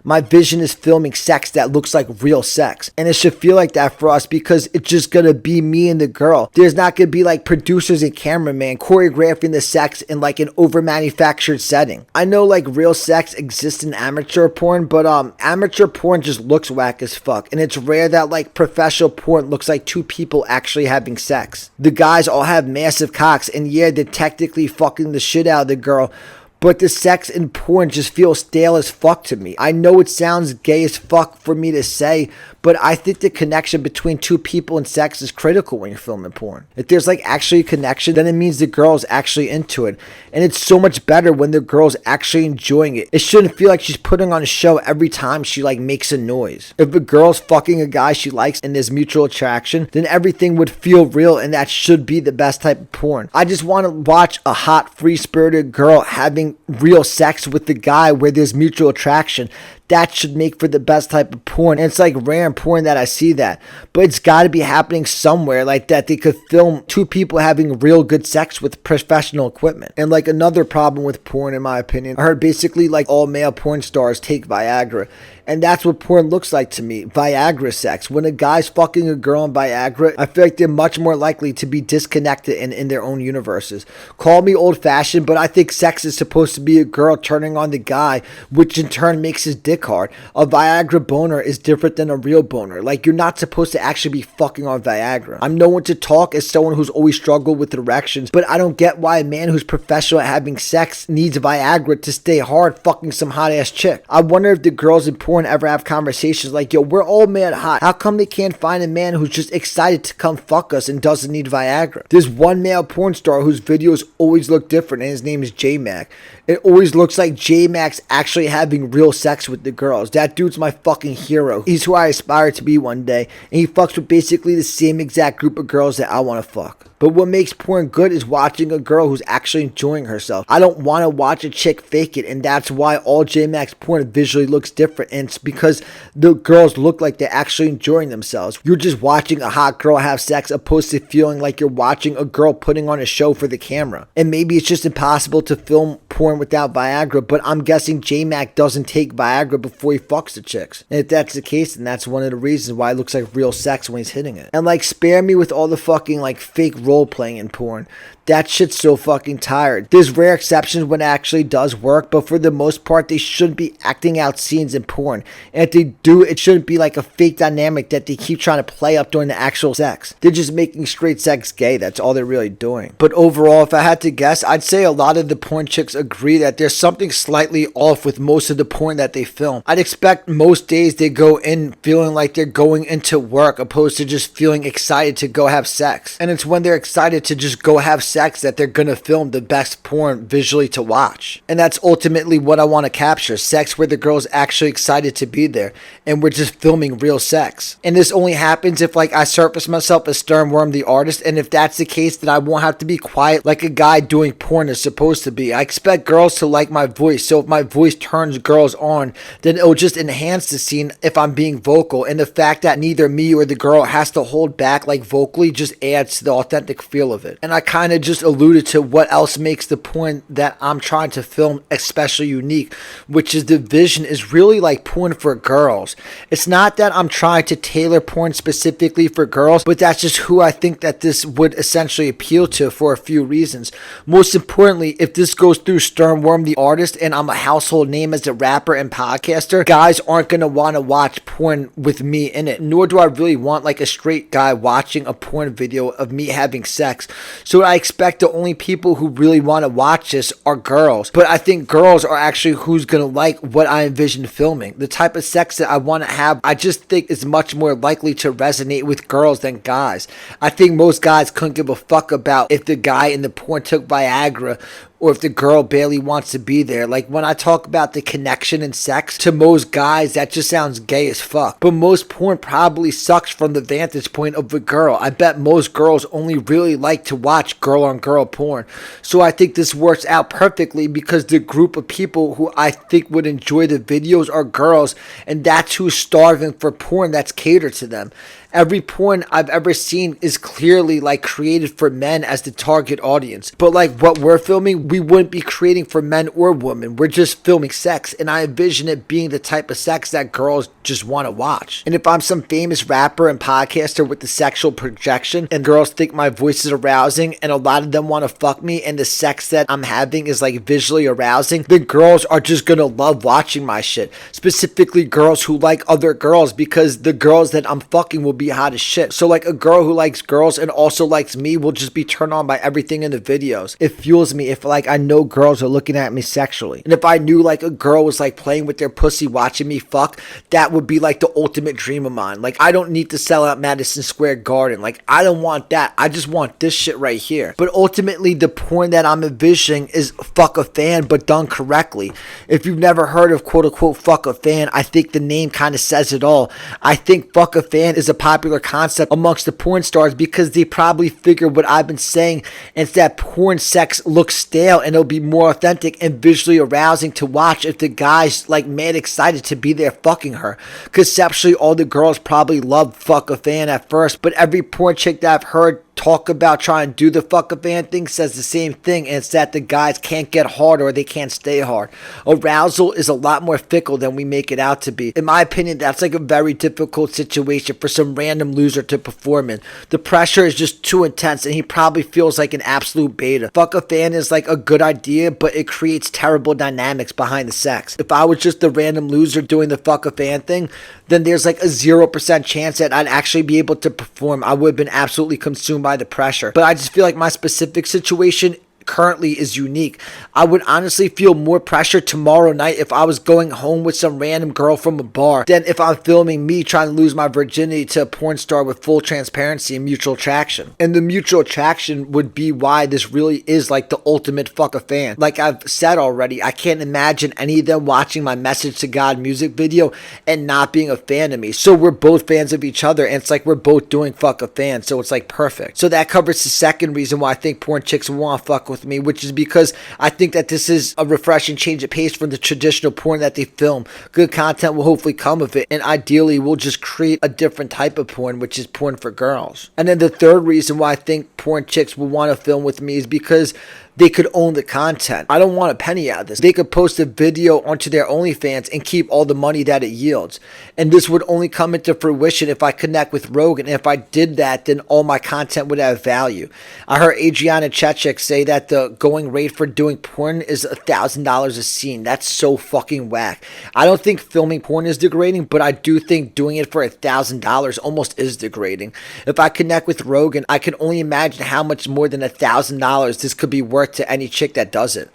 My vision is filming sex that looks like real sex. And it should feel like that for us because it's just gonna be me and the girl. There's not gonna be like producers and cameraman choreographing the sex in like an over manufactured setting. I know like real sex exists in amateur porn, but amateur porn just looks whack as fuck. And it's rare that like professional porn looks like two people actually having sex. The guys all have massive cocks, and yeah, they're technically fucking the shit out of the girl, but the sex in porn just feels stale as fuck to me. I know it sounds gay as fuck for me to say, but I think the connection between two people and sex is critical when you're filming porn. If there's like actually a connection, then it means the girl's actually into it. And it's so much better when the girl's actually enjoying it. It shouldn't feel like she's putting on a show every time she like makes a noise. If a girl's fucking a guy she likes and there's mutual attraction, then everything would feel real, and that should be the best type of porn. I just want to watch a hot, free-spirited girl having real sex with the guy where there's mutual attraction. That should make for the best type of porn. And it's like rare in porn that I see that. But it's got to be happening somewhere like that. They could film two people having real good sex with professional equipment. And like another problem with porn, in my opinion, I heard basically like all male porn stars take Viagra. And that's what porn looks like to me. Viagra sex. When a guy's fucking a girl on Viagra, I feel like they're much more likely to be disconnected and in their own universes. Call me old-fashioned, but I think sex is supposed to be a girl turning on the guy, which in turn makes his dick hard. A Viagra boner is different than a real boner. Like, you're not supposed to actually be fucking on Viagra. I'm no one to talk as someone who's always struggled with erections, but I don't get why a man who's professional at having sex needs Viagra to stay hard fucking some hot-ass chick. I wonder if the girls in porn ever have conversations like, yo, we're all mad hot. How come they can't find a man who's just excited to come fuck us and doesn't need Viagra? There's one male porn star whose videos always look different, and his name is J-Mac. It always looks like J-Mac's actually having real sex with the girls. That dude's my fucking hero. He's who I aspire to be one day, and he fucks with basically the same exact group of girls that I want to fuck. But what makes porn good is watching a girl who's actually enjoying herself. I don't want to watch a chick fake it, and that's why all J-Mac's porn visually looks different, and it's because the girls look like they're actually enjoying themselves. You're just watching a hot girl have sex opposed to feeling like you're watching a girl putting on a show for the camera. And maybe it's just impossible to film porn without Viagra, but I'm guessing J-Mac doesn't take Viagra before he fucks the chicks. And if that's the case, then that's one of the reasons why it looks like real sex when he's hitting it. And like, spare me with all the fucking like fake role playing in porn. That shit's so fucking tired. There's rare exceptions when it actually does work, but for the most part, they shouldn't be acting out scenes in porn. And if they do, it shouldn't be like a fake dynamic that they keep trying to play up during the actual sex. They're just making straight sex gay. That's all they're really doing. But overall, if I had to guess, I'd say a lot of the porn chicks agree that there's something slightly off with most of the porn that they film. I'd expect most days they go in feeling like they're going into work opposed to just feeling excited to go have sex. And it's when they're excited to just go have sex that they're gonna film the best porn visually to watch. And that's ultimately what I want to capture, sex where the girl's actually excited to be there and we're just filming real sex. And this only happens if like I surface myself as Sternworm the artist, and if that's the case then I won't have to be quiet like a guy doing porn is supposed to be. I expect girls to like my voice, so if my voice turns girls on, then it'll just enhance the scene if I'm being vocal, and the fact that neither me or the girl has to hold back like vocally just adds to the authentic feel of it. And I kind of just alluded to what else makes the porn that I'm trying to film especially unique, which is the vision is really like porn for girls. It's not that I'm trying to tailor porn specifically for girls, but that's just who I think that this would essentially appeal to for a few reasons. Most importantly, if this goes through Sternworm the artist and I'm a household name as a rapper and podcaster, guys aren't going to want to watch porn with me in it, nor do I really want like a straight guy watching a porn video of me having sex. So I expect the only people who really want to watch this are girls, but I think girls are actually who's going to like what I envision filming. The type of sex that I want to have, I just think is much more likely to resonate with girls than guys. I think most guys couldn't give a fuck about if the guy in the porn took Viagra or if the girl barely wants to be there. Like when I talk about the connection in sex, to most guys that just sounds gay as fuck. But most porn probably sucks from the vantage point of the girl. I bet most girls only really like to watch girl on girl porn. So I think this works out perfectly because the group of people who I think would enjoy the videos are girls, and that's who's starving for porn that's catered to them. Every porn I've ever seen is clearly like created for men as the target audience. But like what we're filming, we wouldn't be creating for men or women. We're just filming sex, and I envision it being the type of sex that girls just want to watch. And if I'm some famous rapper and podcaster with the sexual projection and girls think my voice is arousing and a lot of them want to fuck me and the sex that I'm having is like visually arousing, then girls are just gonna love watching my shit. Specifically girls who like other girls, because the girls that I'm fucking will be hot as shit. So like a girl who likes girls and also likes me will just be turned on by everything in the videos. It fuels me if like I know girls are looking at me sexually. And if I knew like a girl was like playing with their pussy watching me fuck, that would be like the ultimate dream of mine. Like I don't need to sell out Madison Square Garden. Like I don't want that. I just want this shit right here. But ultimately the porn that I'm envisioning is fuck a fan, but done correctly. If you've never heard of quote unquote fuck a fan, I think the name kind of says it all. I think fuck a fan is a popular concept amongst the porn stars because they probably figure what I've been saying, and it's that porn sex looks stale and it'll be more authentic and visually arousing to watch if the guy's like mad excited to be there fucking her. Conceptually, all the girls probably love fuck a fan at first, but every porn chick that I've heard talk about trying to do the fuck a fan thing says the same thing, and it's that the guys can't get hard or they can't stay hard. Arousal is a lot more fickle than we make it out to be. In my opinion, that's like a very difficult situation for some random loser to perform in. The pressure is just too intense and he probably feels like an absolute beta. Fuck a fan is like a good idea, but it creates terrible dynamics behind the sex. If I was just the random loser doing the fuck a fan thing, then there's like a 0% chance that I'd actually be able to perform. I would have been absolutely consumed by the pressure. But I just feel like my specific situation currently is unique. I would honestly feel more pressure tomorrow night if I was going home with some random girl from a bar than if I'm filming me trying to lose my virginity to a porn star with full transparency and mutual attraction. And the mutual attraction would be why this really is like the ultimate fuck a fan. Like I've said already, I can't imagine any of them watching my Message to God music video and not being a fan of me. So we're both fans of each other, and it's like we're both doing fuck a fan, so it's like perfect. So that covers the second reason why I think porn chicks want to fuck with me, which is because I think that this is a refreshing change of pace from the traditional porn that they film. Good content will hopefully come of it, and ideally we'll just create a different type of porn, which is porn for girls. And then the third reason why I think porn chicks will want to film with me is because they could own the content. I don't want a penny out of this. They could post a video onto their OnlyFans and keep all the money that it yields. And this would only come into fruition if I connect with Rogan. And if I did that, then all my content would have value. I heard Adriana Chechik say that the going rate for doing porn is $1,000 a scene. That's so fucking whack. I don't think filming porn is degrading, but I do think doing it for $1,000 almost is degrading. If I connect with Rogan, I can only imagine how much more than $1,000 this could be worth worth to any chick that does it.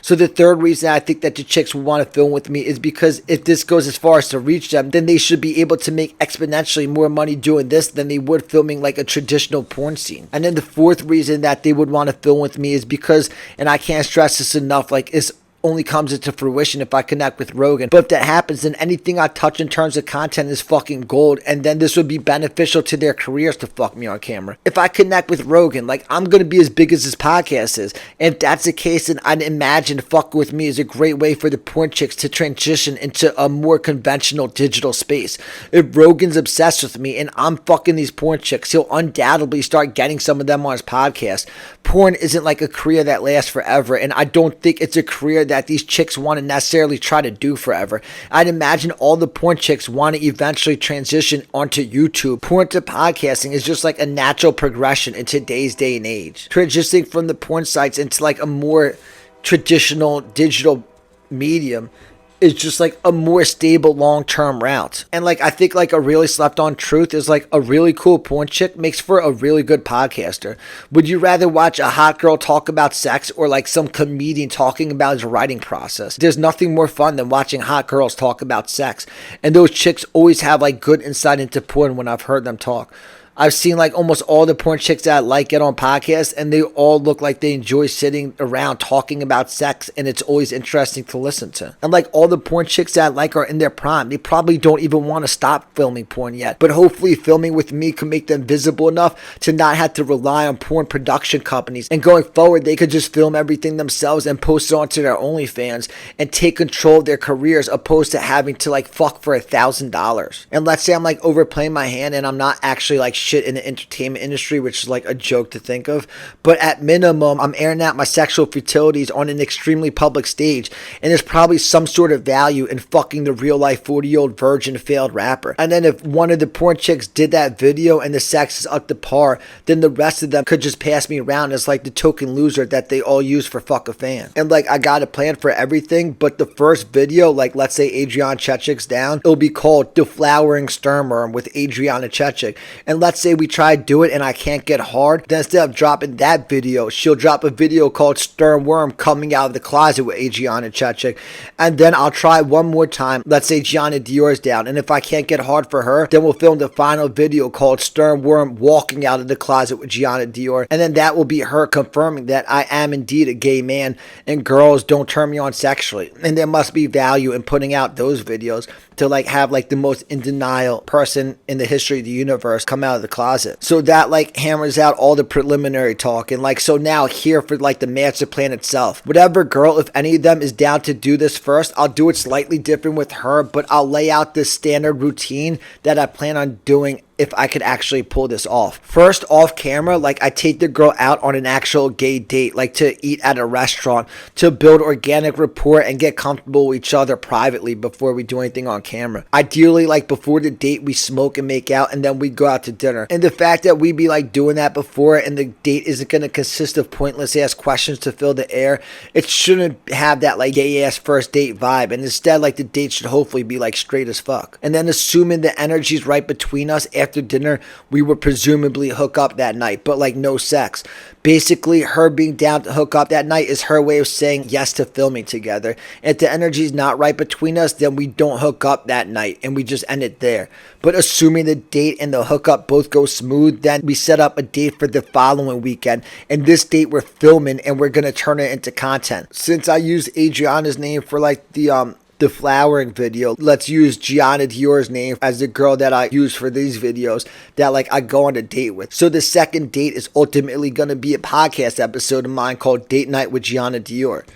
So the third reason I think that the chicks would want to film with me is because if this goes as far as to reach them, then they should be able to make exponentially more money doing this than they would filming like a traditional porn scene. And then the fourth reason that they would want to film with me is because, and I can't stress this enough, like it's only comes into fruition if I connect with Rogan. But if that happens, then anything I touch in terms of content is fucking gold, and then this would be beneficial to their careers to fuck me on camera. If I connect with Rogan, like I'm gonna be as big as this podcast is, and if that's the case, then I'd imagine fucking with me is a great way for the porn chicks to transition into a more conventional digital space. If Rogan's obsessed with me and I'm fucking these porn chicks, he'll undoubtedly start getting some of them on his podcast. Porn isn't like a career that lasts forever, and I don't think it's a career that these chicks want to necessarily try to do forever. I'd imagine all the porn chicks want to eventually transition onto YouTube. Porn to podcasting is just like a natural progression in today's day and age. Transitioning from the porn sites into like a more traditional digital medium is just like a more stable long-term route. And like I think like a really slept on truth is like a really cool porn chick makes for a really good podcaster. Would you rather watch a hot girl talk about sex or like some comedian talking about his writing process? There's nothing more fun than watching hot girls talk about sex. And those chicks always have like good insight into porn when I've heard them talk. I've seen like almost all the porn chicks that I like get on podcasts, and they all look like they enjoy sitting around talking about sex, and it's always interesting to listen to. And like all the porn chicks that I like are in their prime. They probably don't even want to stop filming porn yet, but hopefully filming with me can make them visible enough to not have to rely on porn production companies. And going forward, they could just film everything themselves and post it onto their OnlyFans and take control of their careers, opposed to having to like fuck for $1,000. And let's say I'm like overplaying my hand and I'm not actually like shit in the entertainment industry, which is like a joke to think of, but at minimum I'm airing out my sexual futilities on an extremely public stage, and there's probably some sort of value in fucking the real life 40-year-old virgin failed rapper. And then if one of the porn chicks did that video and the sex is up to par, then the rest of them could just pass me around as like the token loser that they all use for fuck a fan. And like I got a plan for everything, but the first video, like let's say Adriana Chechik's down, it'll be called Deflowering Sternworm with Adriana Chechik. And let's say we try to do it and I can't get hard, then instead of dropping that video, she'll drop a video called Stern Worm Coming Out of the Closet with Adriana Chechik. And then I'll try one more time. Let's say Gianna Dior's down, and if I can't get hard for her, then we'll film the final video called Stern Worm Walking Out of the Closet with Gianna Dior. And then that will be her confirming that I am indeed a gay man and girls don't turn me on sexually. And there must be value in putting out those videos to like have like the most in denial person in the history of the universe come out of the closet. So that like hammers out all the preliminary talk. And like, so now here for like the master plan itself. Whatever girl, if any of them is down to do this first, I'll do it slightly different with her, but I'll lay out the standard routine that I plan on doing if I could actually pull this off. First, off camera, like I take the girl out on an actual gay date, like to eat at a restaurant, to build organic rapport and get comfortable with each other privately before we do anything on camera. Ideally, like before the date, we smoke and make out, and then we go out to dinner. And the fact that we be like doing that before and the date isn't going to consist of pointless ass questions to fill the air, it shouldn't have that like gay ass first date vibe. And instead, like the date should hopefully be like straight as fuck. And then assuming the energy's right between us, after dinner, we would presumably hook up that night, but like no sex. Basically, her being down to hook up that night is her way of saying yes to filming together. If the energy's not right between us, then we don't hook up that night and we just end it there. But assuming the date and the hookup both go smooth, then we set up a date for the following weekend. And this date we're filming and we're going to turn it into content. Since I used Adriana's name for like the flowering video, let's use Gianna Dior's name as the girl that I use for these videos that like I go on a date with. So the second date is ultimately going to be a podcast episode of mine called Date Night with Gianna Dior.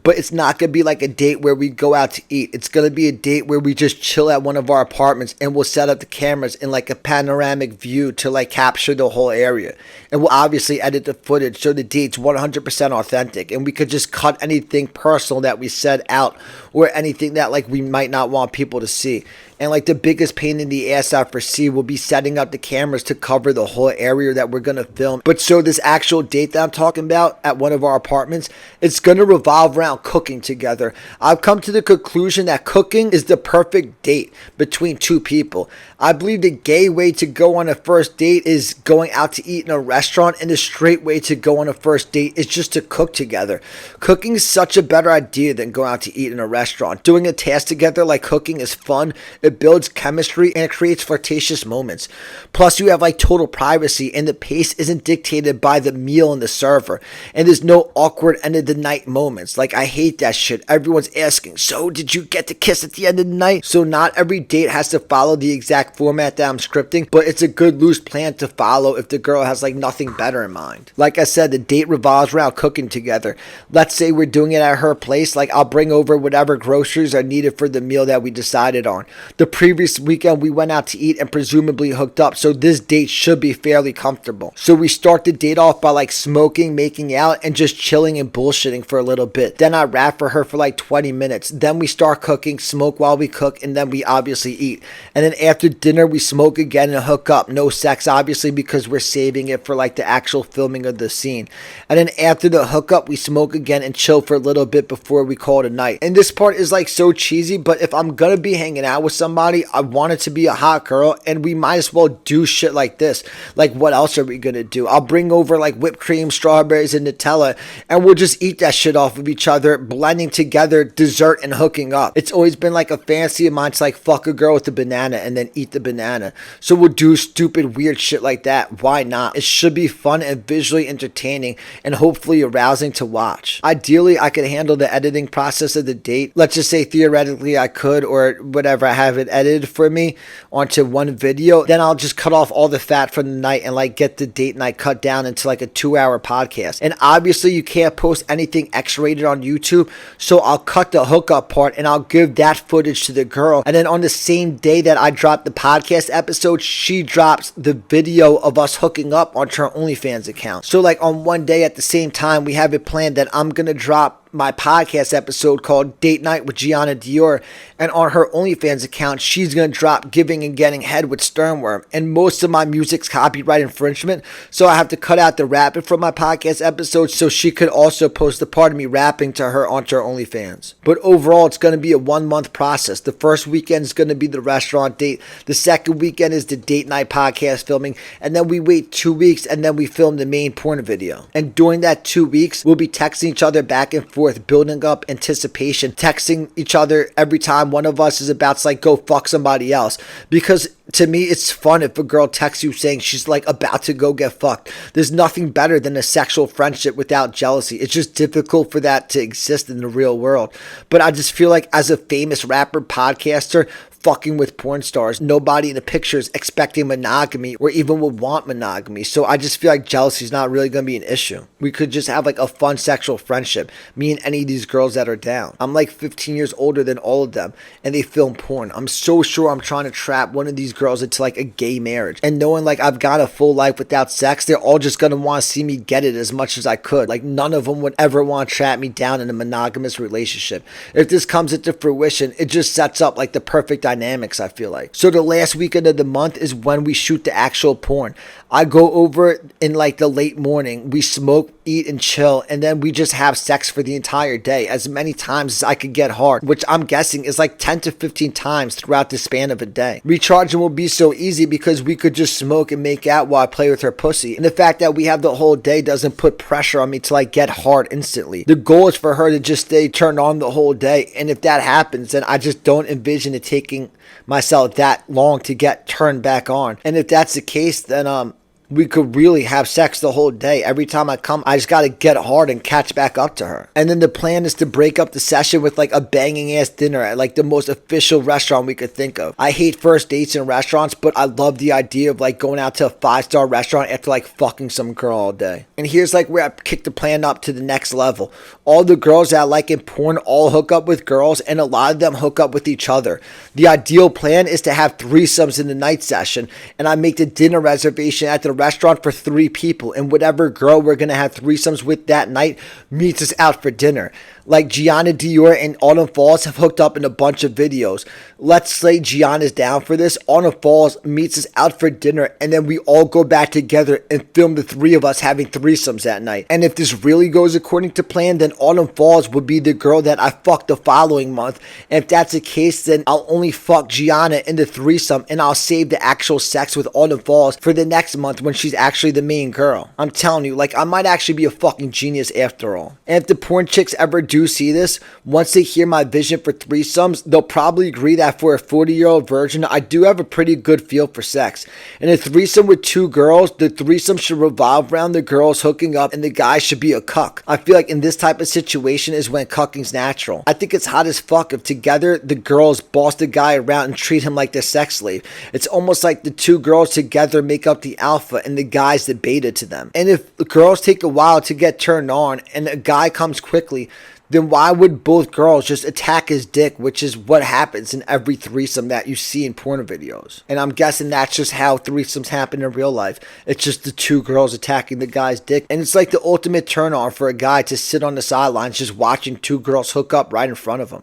But it's not going to be like a date where we go out to eat. It's going to be a date where we just chill at one of our apartments and we'll set up the cameras in like a panoramic view to like capture the whole area. And we'll obviously edit the footage so the date's 100% authentic. And we could just cut anything personal that we said out or anything that like we might not want people to see. And like the biggest pain in the ass I foresee will be setting up the cameras to cover the whole area that we're going to film. But so this actual date that I'm talking about at one of our apartments, it's going to revolve around cooking together. I've come to the conclusion that cooking is the perfect date between two people. I believe the gay way to go on a first date is going out to eat in a restaurant, and the straight way to go on a first date is just to cook together. Cooking is such a better idea than going out to eat in a restaurant. Doing a task together like cooking is fun, it builds chemistry, and it creates flirtatious moments. Plus, you have like total privacy, and the pace isn't dictated by the meal and the server, and there's no awkward end of the night moments. Like, I hate that shit. Everyone's asking, so did you get to kiss at the end of the night? So not every date has to follow the exact format that I'm scripting, but it's a good loose plan to follow if the girl has like nothing better in mind. Like I said, the date revolves around cooking together. Let's say we're doing it at her place, like I'll bring over whatever groceries are needed for the meal that we decided on. The previous weekend we went out to eat and presumably hooked up, so this date should be fairly comfortable. So we start the date off by like smoking, making out, and just chilling and bullshitting for a little bit. Then I rap for her for like 20 minutes. Then we start cooking, smoke while we cook, and then we obviously eat. And then after dinner we smoke again and hook up. No sex obviously, because we're saving it for like the actual filming of the scene. And then after the hookup we smoke again and chill for a little bit before we call it a night. And this part is like so cheesy, but if I'm gonna be hanging out with somebody, I want it to be a hot girl, and we might as well do shit like this. Like, what else are we gonna do? I'll bring over like whipped cream, strawberries, and Nutella, and we'll just eat that shit off of each other, blending together dessert and hooking up. It's always been like a fantasy of mine to like fuck a girl with a banana and then eat the banana. So we'll do stupid weird shit like that. Why not? It should be fun and visually entertaining and hopefully arousing to watch. Ideally, I could handle the editing process of the date. Let's just say theoretically I could, or whatever, I have it edited for me onto one video. Then I'll just cut off all the fat from the night and like get the date night cut down into like a 2-hour podcast. And obviously you can't post anything X-rated on YouTube, so I'll cut the hookup part and I'll give that footage to the girl. And then on the same day that I drop the podcast episode, she drops the video of us hooking up onto her OnlyFans account. So like on one day at the same time, we have it planned that I'm gonna drop my podcast episode called Date Night with Gianna Dior, and on her OnlyFans account she's gonna drop Giving and Getting Head with Sternworm. And most of my music's copyright infringement, so I have to cut out the rapping from my podcast episode so she could also post the part of me rapping to her onto her OnlyFans. But overall it's gonna be a 1-month process. The first weekend is gonna be the restaurant date, the second weekend is the date night podcast filming, and then we wait 2 weeks and then we film the main porn video. And during that 2 weeks we'll be texting each other back and forth, building up anticipation, texting each other every time one of us is about to like go fuck somebody else. Because to me it's fun if a girl texts you saying she's like about to go get fucked. There's nothing better than a sexual friendship without jealousy. It's just difficult for that to exist in the real world. But I just feel like as a famous rapper, podcaster, fucking with porn stars, nobody in the picture is expecting monogamy or even would want monogamy. So I just feel like jealousy is not really going to be an issue. We could just have like a fun sexual friendship, me and any of these girls that are down. I'm like 15 years older than all of them and they film porn. I'm so sure I'm trying to trap one of these girls into like a gay marriage, and knowing like I've got a full life without sex, they're all just going to want to see me get it as much as I could. Like none of them would ever want to trap me down in a monogamous relationship. If this comes into fruition, it just sets up like the perfect dynamics, I feel like. So the last weekend of the month is when we shoot the actual porn. I go over in like the late morning, we smoke, eat, and chill, and then we just have sex for the entire day, as many times as I could get hard, which I'm guessing is like 10 to 15 times throughout the span of a day. Recharging will be so easy because we could just smoke and make out while I play with her pussy, and the fact that we have the whole day doesn't put pressure on me to like get hard instantly. The goal is for her to just stay turned on the whole day, and if that happens, then I just don't envision it taking myself that long to get turned back on. And if that's the case, then we could really have sex the whole day. Every time I come, I just got to get hard and catch back up to her. And then the plan is to break up the session with like a banging ass dinner at like the most official restaurant we could think of. I hate first dates in restaurants, but I love the idea of like going out to a 5-star restaurant after like fucking some girl all day. And here's like where I kick the plan up to the next level. All the girls that I like in porn all hook up with girls, and a lot of them hook up with each other. The ideal plan is to have threesomes in the night session, and I make the dinner reservation at the restaurant for 3 people, and whatever girl we're gonna have threesomes with that night meets us out for dinner. Like Gianna Dior and Autumn Falls have hooked up in a bunch of videos. Let's say Gianna's down for this. Autumn Falls meets us out for dinner, and then we all go back together and film the three of us having threesomes that night. And if this really goes according to plan, then Autumn Falls would be the girl that I fuck the following month. And if that's the case, then I'll only fuck Gianna in the threesome, and I'll save the actual sex with Autumn Falls for the next month when she's actually the main girl. I'm telling you, like, I might actually be a fucking genius after all. And if the porn chicks ever do see this, once they hear my vision for threesomes, they'll probably agree that for a 40-year-old virgin, I do have a pretty good feel for sex. In a threesome with two girls, the threesome should revolve around the girls hooking up and the guy should be a cuck. I feel like in this type of situation is when cucking's natural. I think it's hot as fuck if together the girls boss the guy around and treat him like their sex slave. It's almost like the two girls together make up the alpha and the guy's the beta to them. And if the girls take a while to get turned on and a guy comes quickly, then why would both girls just attack his dick, which is what happens in every threesome that you see in porn videos? And I'm guessing that's just how threesomes happen in real life. It's just the two girls attacking the guy's dick. And it's like the ultimate turn on for a guy to sit on the sidelines just watching two girls hook up right in front of him.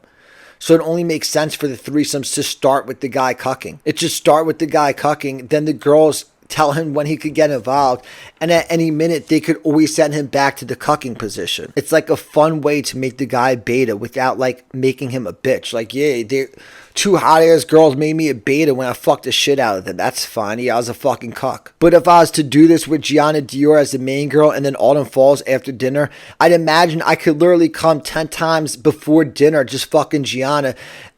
So it only makes sense for the threesomes to start with the guy cucking. It should start with the guy cucking, then the girls tell him when he could get involved, and at any minute they could always send him back to the cucking position. It's like a fun way to make the guy beta without like making him a bitch. Like, yeah, they two hot ass girls made me a beta when I fucked the shit out of them. That's fine. Yeah, I was a fucking cuck. But if I was to do this with Gianna Dior as the main girl and then Autumn Falls after dinner, I'd imagine I could literally come 10 times before dinner just fucking Gianna,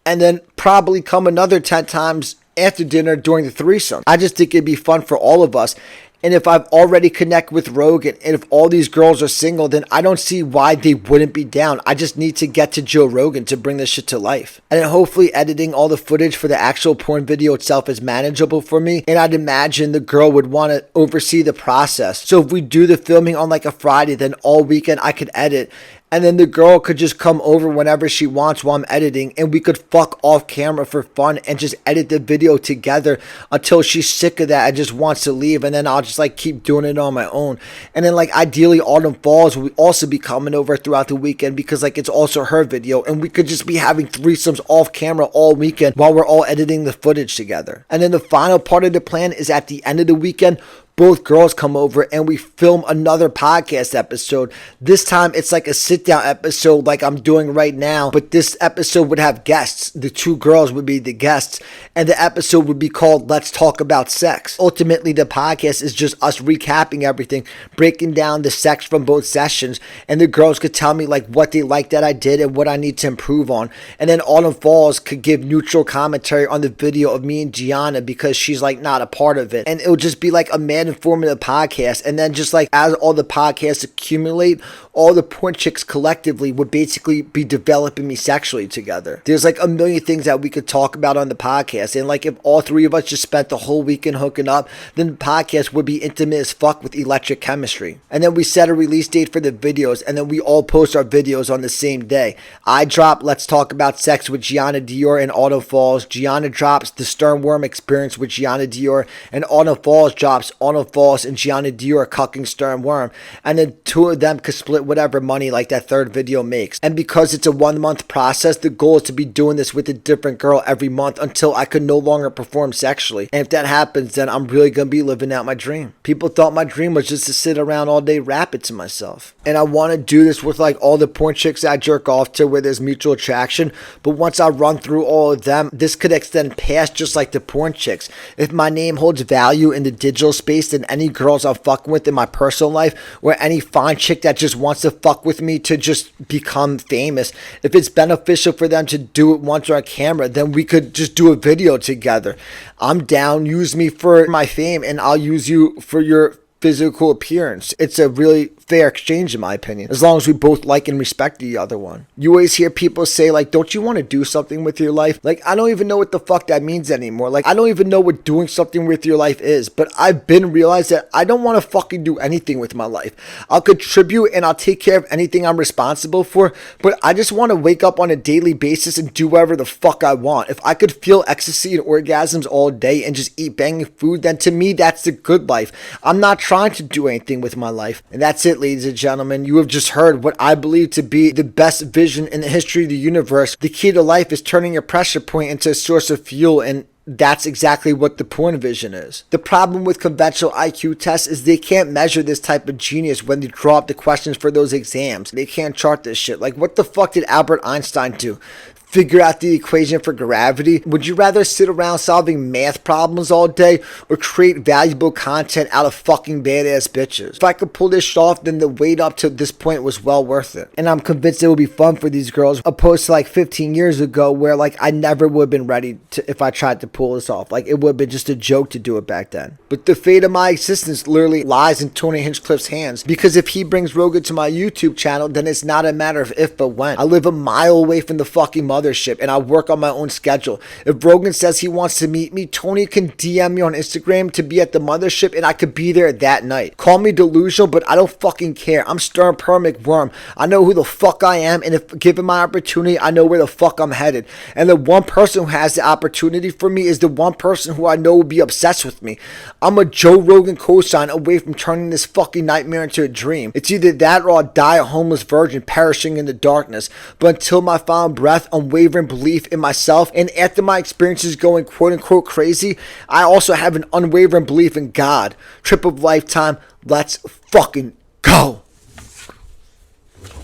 and then probably come another 10 times after dinner during the threesome. I just think it'd be fun for all of us. And if I've already connected with Rogan, and if all these girls are single, then I don't see why they wouldn't be down. I just need to get to Joe Rogan to bring this shit to life. And then hopefully editing all the footage for the actual porn video itself is manageable for me. And I'd imagine the girl would want to oversee the process. So if we do the filming on like a Friday, then all weekend I could edit. And then the girl could just come over whenever she wants while I'm editing, and we could fuck off camera for fun and just edit the video together until she's sick of that and just wants to leave, and then I'll just like keep doing it on my own. And then like ideally Autumn Falls will also be coming over throughout the weekend because like it's also her video, and we could just be having threesomes off camera all weekend while we're all editing the footage together. And then the final part of the plan is at the end of the weekend, both girls come over and we film another podcast episode. This time it's like a sit down episode like I'm doing right now, but this episode would have guests. The two girls would be the guests, and the episode would be called Let's Talk About Sex. Ultimately, the podcast is just us recapping everything, breaking down the sex from both sessions, and the girls could tell me like what they like that I did and what I need to improve on. And then Autumn Falls could give neutral commentary on the video of me and Gianna because she's like not a part of it. And it would just be like a man informative podcast. And then just like as all the podcasts accumulate, all the porn chicks collectively would basically be developing me sexually together. There's like a million things that we could talk about on the podcast, and like if all three of us just spent the whole weekend hooking up, then the podcast would be intimate as fuck with electric chemistry. And then we set a release date for the videos, and then we all post our videos on the same day. I drop Let's Talk About Sex with Gianna Dior and Autumn Falls. Gianna drops The Stern Worm Experience with Gianna Dior, and Autumn Falls drops Autumn Falls and Gianna Dior cucking Stern Worm. And then two of them could split whatever money like that third video makes. And because it's a 1 month process, the goal is to be doing this with a different girl every month until I could no longer perform sexually. And if that happens, then I'm really gonna be living out my dream. People thought my dream was just to sit around all day rapping to myself. And I want to do this with like all the porn chicks I jerk off to where there's mutual attraction. But once I run through all of them, this could extend past just like the porn chicks. If my name holds value in the digital space, then any girls I'm fucking with in my personal life, or any fine chick that just wants to fuck with me to just become famous, if it's beneficial for them to do it once on camera, then we could just do a video together. I'm down. Use me for my fame and I'll use you for your physical appearance. It's a really fair exchange in my opinion, as long as we both like and respect the other one. You always hear people say like, don't you want to do something with your life? Like, I don't even know what the fuck that means anymore. Like, I don't even know what doing something with your life is, but I've been realized that I don't want to fucking do anything with my life. I'll contribute and I'll take care of anything I'm responsible for, but I just want to wake up on a daily basis and do whatever the fuck I want. If I could feel ecstasy and orgasms all day and just eat banging food, then to me that's the good life. I'm not trying to do anything with my life. And that's it, ladies and gentlemen. You have just heard what I believe to be the best vision in the history of the universe. The key to life is turning your pressure point into a source of fuel, and that's exactly what the porn vision is. The problem with conventional IQ tests is they can't measure this type of genius when they draw up the questions for those exams. They can't chart this shit. Like, what the fuck did Albert Einstein do? Figure out the equation for gravity? Would you rather sit around solving math problems all day or create valuable content out of fucking badass bitches? If I could pull this off, then the wait up to this point was well worth it. And I'm convinced it would be fun for these girls, opposed to like 15 years ago where like I never would have been ready to, if I tried to pull this off. Like, it would have been just a joke to do it back then. But the fate of my existence literally lies in Tony Hinchcliffe's hands, because if he brings Rogan to my YouTube channel, then it's not a matter of if but when. I live a mile away from the fucking mothership, and I work on my own schedule. If Rogan says he wants to meet me, Tony can DM me on Instagram to be at the mothership, and I could be there that night. Call me delusional, but I don't fucking care. I'm Stern Per McWorm. I know who the fuck I am, and if given my opportunity, I know where the fuck I'm headed. And the one person who has the opportunity for me is the one person who I know will be obsessed with me. I'm a Joe Rogan cosign away from turning this fucking nightmare into a dream. It's either that or I'll die a homeless virgin perishing in the darkness. But until my final breath, unwavering belief in myself, and after my experiences going quote unquote crazy, I also have an unwavering belief in God. Trip of lifetime, let's fucking go.